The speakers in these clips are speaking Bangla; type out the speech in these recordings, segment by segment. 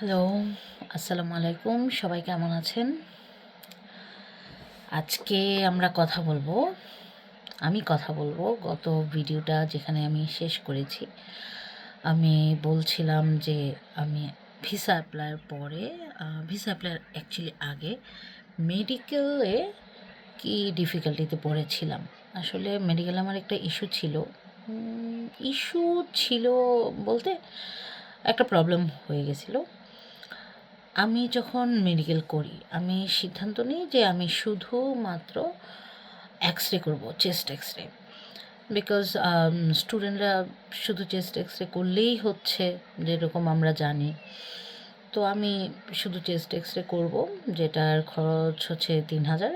হ্যালো, আসসালামু আলাইকুম। সবাই কেমন আছেন? আজকে আমি কথা বলবো গত ভিডিওটা যেখানে আমি শেষ করেছি। আমি বলছিলাম যে আমি ভিসা অ্যাপ্লাইয়ের পরে ভিসা অ্যাপ্লাইয়ের অ্যাকচুয়ালি আগে মেডিকেলে কি ডিফিকাল্টিতে পড়েছিলাম। আসলে মেডিকেলে আমার একটা ইস্যু ছিল। ইস্যু ছিল বলতে একটা প্রবলেম হয়ে গেছিলো। আমি যখন মেডিকেল করি, আমি সিদ্ধান্ত নিই যে আমি শুধুমাত্র এক্স-রে করব, চেস্ট এক্স-রে। বিকজ স্টুডেন্টরা শুধু চেস্ট এক্স-রে করলেই হচ্ছে, যেরকম আমরা জানি। তো আমি শুধু চেস্ট এক্স-রে করব, যেটার খরচ হচ্ছে ৩,০০০।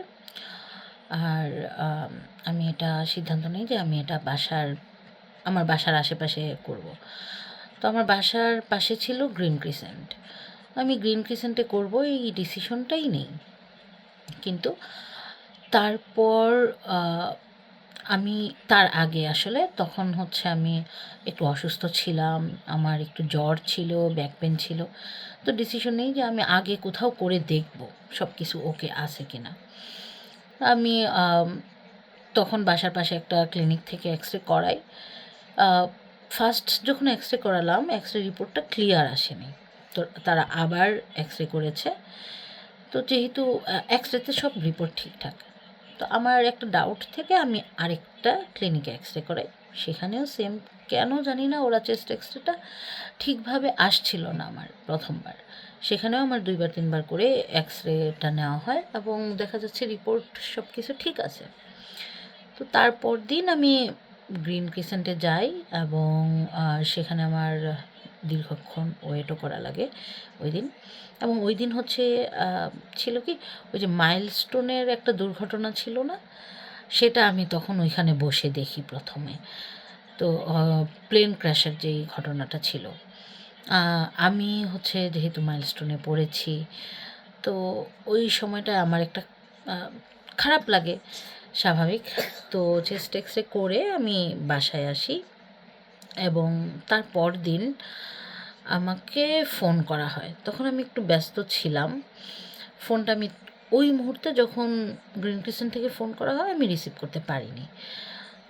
আর আমি এটা সিদ্ধান্ত নিই যে আমি এটা আমার বাসার আশেপাশে করব। তো আমার বাসার পাশে ছিল গ্রিন ক্রিসেন্ট। আমি গ্রিন ক্রিসেন্টে করব এই ডিসিশনটাই নেই। কিন্তু তারপর আমি তার আগে আসলে তখন হচ্ছে আমি একটু অসুস্থ ছিলাম, আমার একটু জ্বর ছিল, ব্যাক পেন ছিল। তো ডিসিশন নেই যে আমি আগে কোথাও করে দেখব সব কিছু ওকে আছে কি না। আমি তখন বাসার পাশে একটা ক্লিনিক থেকে এক্স-রে করাই। ফার্স্ট যখন এক্স-রে করালাম, এক্স-রে রিপোর্টটা ক্লিয়ার আসেনি। তো তারা আবার এক্স-রে করেছে। তো যেহেতু এক্স-রেতে সব রিপোর্ট ঠিকঠাক, তো আমার একটা ডাউট থেকে আমি আরেকটা ক্লিনিকে এক্স-রে করাই। সেখানেও সেম, কেন জানি না ওরা চেস্ট এক্স-রেটা ঠিকভাবে আসছিল না আমার প্রথমবার। সেখানেও আমার ২ বার ৩ বার করে এক্স-রেটা নেওয়া হয় এবং দেখা যাচ্ছে রিপোর্ট সব কিছু ঠিক আছে। তো তারপর দিন আমি গ্রিন ক্রিসেন্টে যাই এবং সেখানে আমার দীর্ঘক্ষণ ওয়েটও করা লাগে ওই দিন। এবং ওই দিন হচ্ছে ছিল কি, ওই যে মাইলস্টোনের একটা দুর্ঘটনা ছিল না, সেটা আমি তখন ওইখানে বসে দেখি প্রথমে। তো প্লেন ক্র্যাশের যেই ঘটনাটা ছিল, আমি হচ্ছে যেহেতু মাইলস্টোনে পড়েছি, তো ওই সময়টা আমার একটা খারাপ লাগে, স্বাভাবিক। তো চেস্ট এক্স-রে করে আমি বাসায় আসি এবং তারপর দিন আমাকে ফোন করা হয়। তখন আমি একটু ব্যস্ত ছিলাম। ফোনটা আমি ওই মুহূর্তে যখন গ্রিন ক্রিসেন্ট থেকে ফোন করা হয় আমি রিসিভ করতে পারিনি।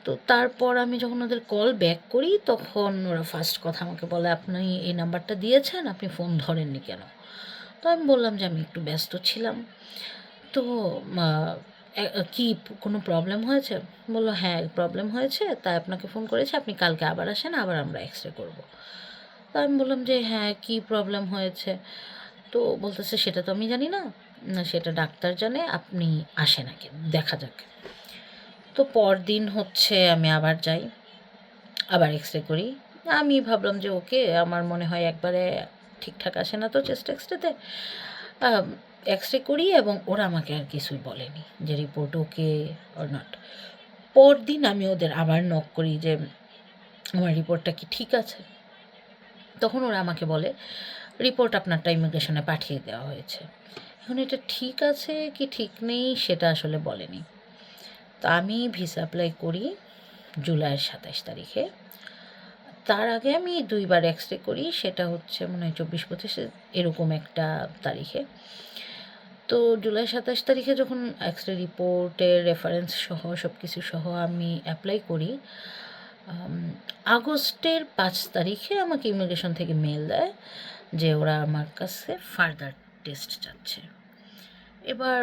তো তারপর আমি যখন ওদের কল ব্যাক করি, তখন ওরা ফার্স্ট কথা আমাকে বলে, "আপনি এই নাম্বারটা দিয়েছেন, আপনি ফোন ধরেননি কেন?" তো আমি বললাম যে আমি একটু ব্যস্ত ছিলাম। তো আ কি কোনো প্রবলেম হয়েছে? বলল, "হ্যাঁ, প্রবলেম হয়েছে, তাই আপনাকে ফোন করেছি। আপনি কালকে আবার আসেন, আবার আমরা এক্স-রে করব।" তো আমি বললাম যে, "হ্যাঁ, কী প্রবলেম হয়েছে?" তো বলতেছে, "সেটা তো আমি জানি না। সেটা ডাক্তার জানে। আপনি আসেন আগে, দেখা যাক।" তো পরদিন হচ্ছে আমি আবার যাই, আবার এক্স-রে করি। আমি ভাবলাম যে ওকে, আমার মনে হয় একবারে ঠিকঠাক আসে না তো চেস্ট এক্স-রেতে। আম এক্স-রে করি এবং ওরা আমাকে আর কিছুই বলেনি যে রিপোর্ট ওকে অর নট। পরদিন আমি ওদের আবার নক করি যে আমার রিপোর্টটা কি ঠিক আছে? তখন ওরা আমাকে বলে, "রিপোর্ট আপনারটা ইমিগ্রেশনে পাঠিয়ে দেওয়া হয়েছে।" এখন এটা ঠিক আছে কি ঠিক নেই সেটা আসলে বলেনি। তো আমি ভিসা অ্যাপ্লাই করি জুলাইয়ের ২৭ তারিখে। তার আগে আমি ২ বার এক্স-রে করি, সেটা হচ্ছে মনে হয় ২৪-২৫ এরকম একটা তারিখে। তো জুলাই ২৭ তারিখে যখন এক্স-রে রিপোর্টের রেফারেন্স সহ সব কিছু সহ আমি অ্যাপ্লাই করি, আম আগস্টের ৫ তারিখে আমাকে ইমিগ্রেশন থেকে মেইল দেয় যে ওরা আমার কাছে ফার্দার টেস্ট চাচ্ছে। এবার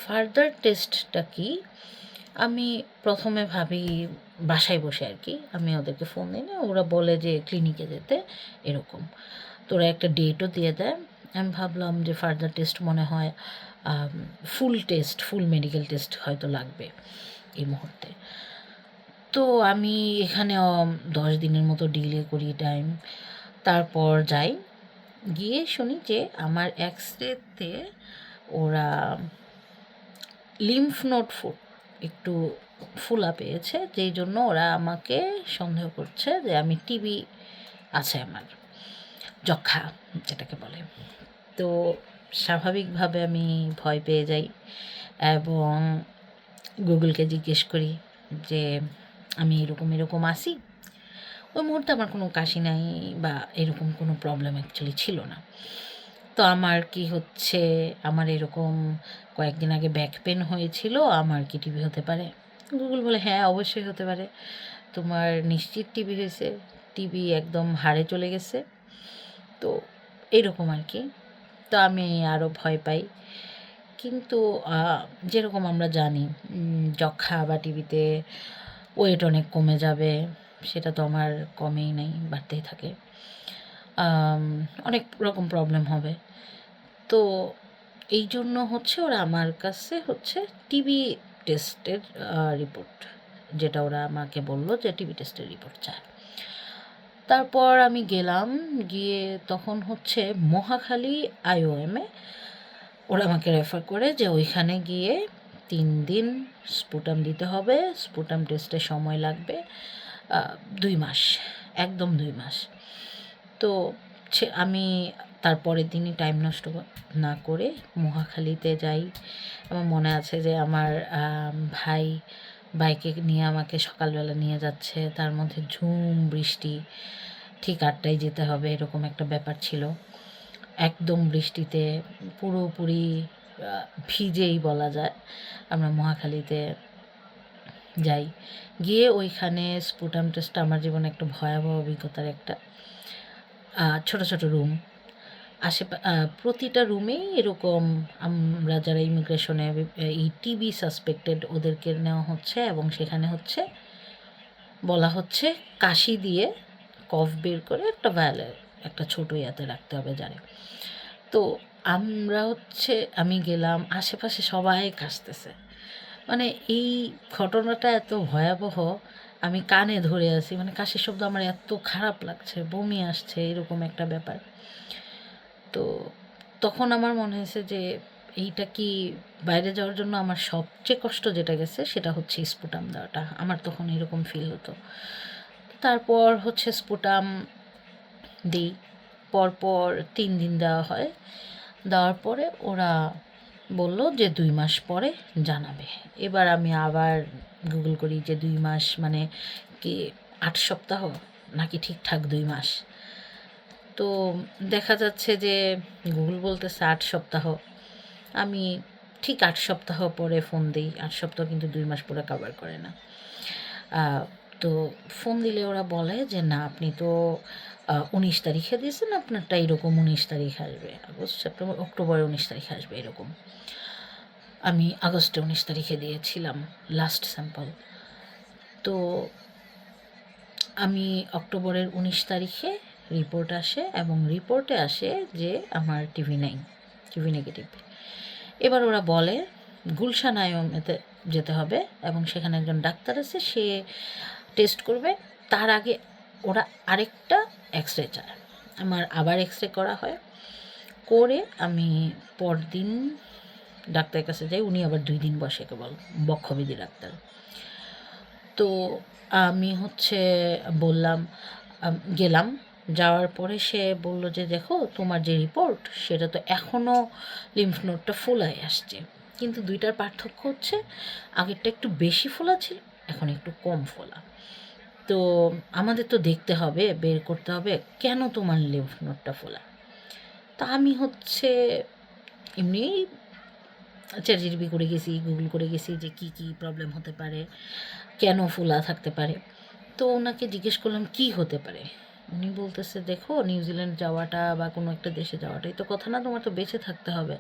ফার্দার টেস্টটা কি? আমি প্রথমে ভাবি বাসায় বসে আরকি। আমি ওদেরকে ফোন দিই না, ওরা বলে যে ক্লিনিকে যেতে এরকম। তো ওরা একটা ডেটও দিয়ে দেয়। আমি ভাবলাম যে ফার্দার টেস্ট মনে হয় ফুল মেডিকেল টেস্ট হয়তো লাগবে এই মুহূর্তে। তো আমি এখানে ১০ দিনের মতো ডিলে করি টাইম। তারপর যাই, গিয়ে শুনি যে আমার এক্স-রেতে ওরা লিম্ফ নোড একটু ফুলা পেয়েছে, যেই জন্য ওরা আমাকে সন্দেহ করছে যে আমি টিবি আছে আমার, যক্ষ্মা যেটাকে বলে। তো স্বাভাবিকভাবে আমি ভয় পেয়ে যাই এবং গুগলকে জিজ্ঞেস করি যে আমি এরকম আছি। ওই মুহূর্তে আমার কোনো কাশি নাই বা এরকম কোনো প্রবলেম অ্যাকচুয়ালি ছিল না। তো আমার কি হচ্ছে, আমার এরকম কয়েকদিন আগে ব্যাক পেন হয়েছিল, আমার কি টিবি হতে পারে? গুগল বলে হ্যাঁ অবশ্যই হতে পারে, তোমার নিশ্চিত টিবি হয়েছে, টিবি একদম হাড়ে চলে গেছে। তো এরকম আর কি। তো আমি আরও ভয় পাই। কিন্তু যেরকম আমরা জানি যক্ষ্মা বা টিবিতে ওয়েট অনেক কমে যাবে, সেটা তো আমার কমেই নাই, বাড়তেই থাকে। অনেক রকম প্রবলেম হবে। তো এই জন্য হচ্ছে ওরা আমার কাছে হচ্ছে টিবি টেস্টের রিপোর্ট, যেটা ওরা আমাকে বলল যে টিবি টেস্টের রিপোর্ট চায়। তারপর আমি গেলাম, গিয়ে তখন হচ্ছে মহাখালী আইওএমে ওরা আমাকে রেফার করে যে ওইখানে গিয়ে 3 দিন স্পুটাম দিতে হবে, স্পুটাম টেস্টে সময় লাগবে 2 মাস, একদম 2 মাস। তো আমি তারপরের দিনই টাইম নষ্ট না করে মহাখালীতে যাই। আমার মনে আছে যে আমার ভাই বাইকে নিয়ে আমাকে সকালবেলা নিয়ে যাচ্ছে, তার মধ্যে ঝুম বৃষ্টি, ঠিক 8টায় যেতে হবে এরকম একটা ব্যাপার ছিল। একদম বৃষ্টিতে পুরোপুরি ভিজেই বলা যায় আমরা মহাখালীতে যাই। গিয়ে ওইখানে স্পুটাম টেস্টটা আমার জীবনে একটা ভয়াবহ অভিজ্ঞতার একটা। ছোট ছোট রুম, প্রতিটা রুমেই এরকম আমরা যারা ইমিগ্রেশনে এই টিবি সাসপেক্টেড ওদেরকে নেওয়া হচ্ছে, এবং সেখানে হচ্ছে বলা হচ্ছে কাশি দিয়ে কফ বের করে একটা ভায়ালে একটা ছোটো ইয়াতে রাখতে হবে জারে। তো আমরা হচ্ছে আমি গেলাম, আশেপাশে সবাই কাশতেছে, মানে এই ঘটনাটা এত ভয়াবহ, আমি কানে ধরে আছি, মানে কাশির শব্দ আমার এত খারাপ লাগছে, বমি আসছে, এরকম একটা ব্যাপার। তো তখন আমার মনে হয়েছে যে এইটা কি বাইরে যাওয়ার জন্য আমার সবচেয়ে কষ্ট যেটা গেছে সেটা হচ্ছে স্পুটাম দেওয়াটা, আমার তখন এরকম ফিল হতো। তারপর হচ্ছে স্পুটাম দিই, পরপর 3 দিন দেওয়া হয়। দেওয়ার পরে ওরা বলল যে 2 মাস পরে জানাবে। এবার আমি আবার গুগল করি যে 2 মাস মানে কি 8 সপ্তাহ নাকি ঠিকঠাক 2 মাস। তো দেখা যাচ্ছে যে গুগল বলতেছে 8 সপ্তাহ। আমি ঠিক 8 সপ্তাহ পরে ফোন দিই। 8 সপ্তাহ কিন্তু 2 মাস পুরো কভার করে না। তো ফোন দিলে ওরা বলে যে না আপনি তো 19 তারিখে দিয়েছেন, আপনারটা এরকম 19 তারিখ আসবে, আগস্ট সেপ্টেম্বর অক্টোবরে 19 তারিখে আসবে এরকম। আমি আগস্টে 19 তারিখে দিয়েছিলাম লাস্ট স্যাম্পল। তো আমি অক্টোবরের 19 তারিখে রিপোর্ট আসে, এবং রিপোর্টে আসে যে আমার টিবি নেগেটিভ। এবার ওরা বলে গুলশান আইওএমএতে যেতে হবে, এবং সেখানে একজন ডাক্তার আছে, সে টেস্ট করবে। তার আগে ওরা আরেকটা এক্স রে চায়, আমার আবার এক্স রে করা হয়। করে আমি পরদিন ডাক্তারের কাছে যাই, উনি আবার 2 দিন বসে কেবল, বক্ষবিধি ডাক্তার। তো আমি হচ্ছে বললাম, গেলাম, যাওয়ার পরে সে বলল যে দেখো তোমার যে রিপোর্ট সেটা তো এখনও লিম্ফ নোডটা ফোলায় আসছে, কিন্তু দুইটার পার্থক্য হচ্ছে আগেরটা একটু বেশি ফোলা ছিল, এখন একটু কম ফোলা। তো আমাদের তো দেখতে হবে, বের করতে হবে কেন তোমার লিম্ফ নোডটা ফোলা। তা আমি হচ্ছে এমনি চ্যাটজিপিটি করে গেছি, গুগল করে গেছি যে কী কী প্রবলেম হতে পারে, কেন ফোলা থাকতে পারে। তো ওনাকে জিজ্ঞেস করলাম কি হতে পারে। উনি বলতেছে দেখো নিউজিল্যান্ড যাওয়াটা বা কোনো একটা দেশে যাওয়াটাই তো কথা না, তোমার তো বেঁচে থাকতে হবে।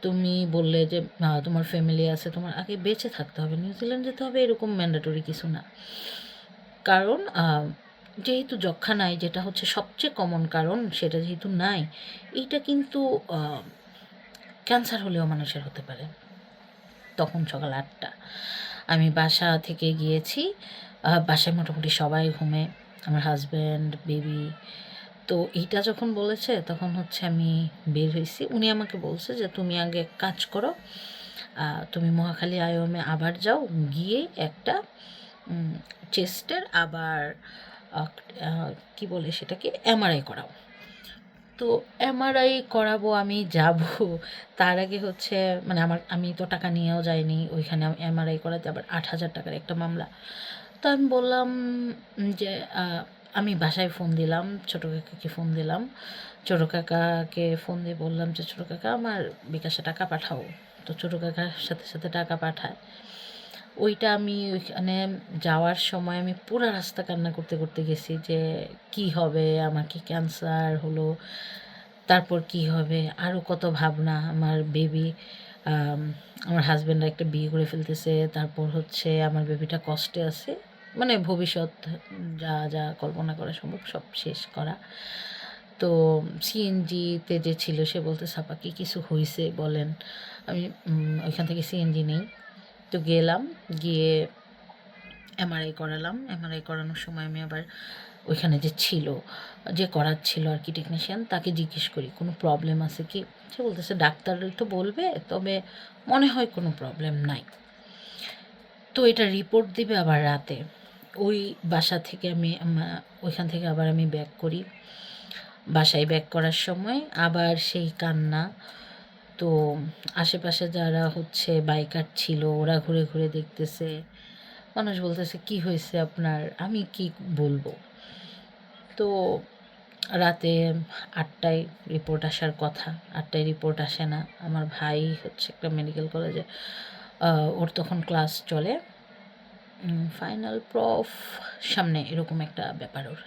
তুমি বললে যে তোমার ফ্যামিলি আছে, তোমার আগে বেঁচে থাকতে হবে, নিউজিল্যান্ড যেতে হবে এরকম ম্যান্ডেটরি কিছু না। কারণ যেহেতু যক্ষ্মা নাই, যেটা হচ্ছে সবচেয়ে কমন কারণ, সেটা যেহেতু নাই, এইটা কিন্তু ক্যান্সার হলেও মানুষের হতে পারে। তখন সকাল 8টা, আমি বাসা থেকে গিয়েছি, বাসায় মোটামুটি সবাই ঘুমে, আমার হাজব্যান্ড, বেবি। তো এইটা যখন বলেছে তখন হচ্ছে আমি বের হয়েছি। উনি আমাকে বলছে যে তুমি আগে কাজ করো, তুমি মহাখালী আইওএমে আবার যাও, গিয়ে একটা চেস্টের আবার কি বলে সেটাকে এমআরআই করাও। তো এমআরআই করাবো, আমি যাব, তার আগে হচ্ছে মানে আমি তো টাকা নিয়েও যাইনি ওইখানে, এমআরআই করাতে আবার 8,000 টাকার একটা মামলা। তো আমি বললাম যে আমি বাসায় ফোন দিলাম, ছোটো কাকাকে ফোন দিলাম, ছোটো কাকাকে ফোন দিয়ে বললাম যে ছোটো কাকা আমার বিকাশে টাকা পাঠাও। তো ছোটো কাকার সাথে সাথে টাকা পাঠায়। ওইটা আমি ওইখানে যাওয়ার সময় আমি পুরা রাস্তা কান্না করতে করতে গেছি যে কি হবে, আমার কি ক্যান্সার হলো, তারপর কি হবে, আরও কত ভাবনা। আমার বেবি, আমার হাজব্যান্ড একটা বিয়ে করে ফেলতেছে, তারপর হচ্ছে আমার বেবিটা কষ্টে আছে, মানে ভবিষ্যৎ যা যা কল্পনা করা সম্ভব সব শেষ করা। তো সিএনজিতে যে ছিল সে বলতে সাপা কি কিছু হয়েছে বলেন। আমি ওইখান থেকে সিএনজি নেই, তো গেলাম, গিয়ে এমআরআই করালাম। এমআরআই করানোর সময় আমি আবার ওইখানে যে ছিল, যে করাচ্ছিল আর কি টেকনিশিয়ান, তাকে জিজ্ঞেস করি কোনো প্রবলেম আছে কি। সে বলতেছে ডাক্তার তো বলবে, তবে মনে হয় কোনো প্রবলেম নাই। তো এটা রিপোর্ট দিবে আবার রাতে। ওই বাসা থেকে আমি ওইখান থেকে আবার আমি ব্যাক করি। বাসায় ব্যাক করার সময় আবার সেই কান্না। তো আশেপাশে যারা হচ্ছে বাইকার ছিল ওরা ঘুরে ঘুরে দেখতেছে, মানুষ বলতেছে কি হয়েছে আপনার, আমি কি বলবো। তো রাতে 8টায় রিপোর্ট আসার কথা, 8টায় রিপোর্ট আসে না। আমার ভাই হচ্ছে একটা মেডিকেল কলেজে, ওর তখন ক্লাস চলে, ফাইনাল প্রফ সামনে এরকম একটা ব্যাপার ওর।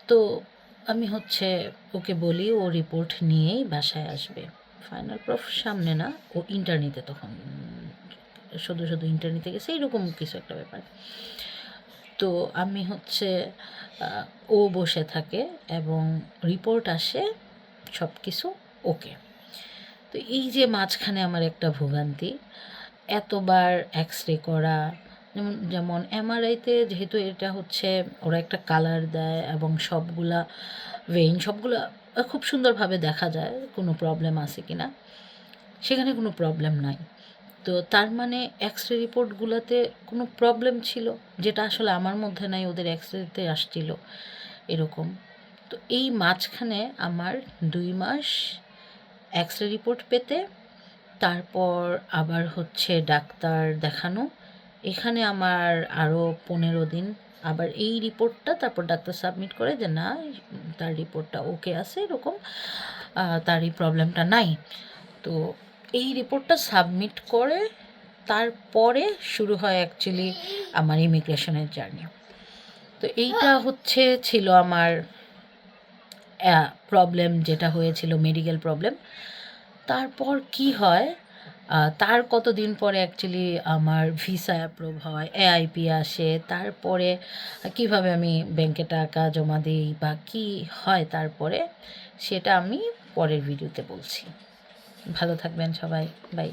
তো আমি হচ্ছে ওকে বলি ও রিপোর্ট নিয়েই বাসায় আসবে। ফাইনাল প্রফ সামনে না, ও ইন্টারনিতে তখন শুধু শুধু ইন্টারনিতে গেছে, এরকম কিছু একটা ব্যাপার। তো আমি হচ্ছে ও বসে থাকে এবং রিপোর্ট আসে, সব কিছু ওকে। তো এই যে মাঝখানে আমার একটা ভোগান্তি, এতবার এক্স রে করা, যেমন যেমন এমআরআইতে যেহেতু এটা হচ্ছে ওরা একটা কালার দেয় এবং সবগুলা ভেইন সবগুলা খুব সুন্দরভাবে দেখা যায় কোনো প্রবলেম আছে কি না, সেখানে কোনো প্রবলেম নাই। তো তার মানে এক্স রে রিপোর্টগুলোতে কোনো প্রবলেম ছিল, যেটা আসলে আমার মধ্যে নাই, ওদের এক্স রেতে আসছিল এরকম। তো এই মাঝখানে আমার 2 মাস এক্স রে রিপোর্ট পেতে, তারপর আবার হচ্ছে ডাক্তার দেখানো, এখানে আমার আরও 15 দিন। আবার এই রিপোর্টটা তারপর ডাক্তার সাবমিট করে যে না, তার রিপোর্টটা ওকে আছে এরকম, তার এই প্রবলেমটা নাই। তো এই রিপোর্টটা সাবমিট করে তারপরে শুরু হয় অ্যাকচুয়ালি আমার ইমিগ্রেশনের জার্নি। তো এইটা হচ্ছে ছিল আমার প্রবলেম, যেটা হয়েছিল মেডিকেল প্রবলেম। তারপর কি হয়, তার কতদিন পরে অ্যাকচুয়ালি আমার ভিসা অ্যাপ্রুভ হয়, এআইপি আসে, তারপরে কিভাবে আমি ব্যাংকে টাকা জমা দিই বা কী হয় তারপরে, সেটা আমি পরের ভিডিওতে বলছি। ভালো থাকবেন সবাই, বাই।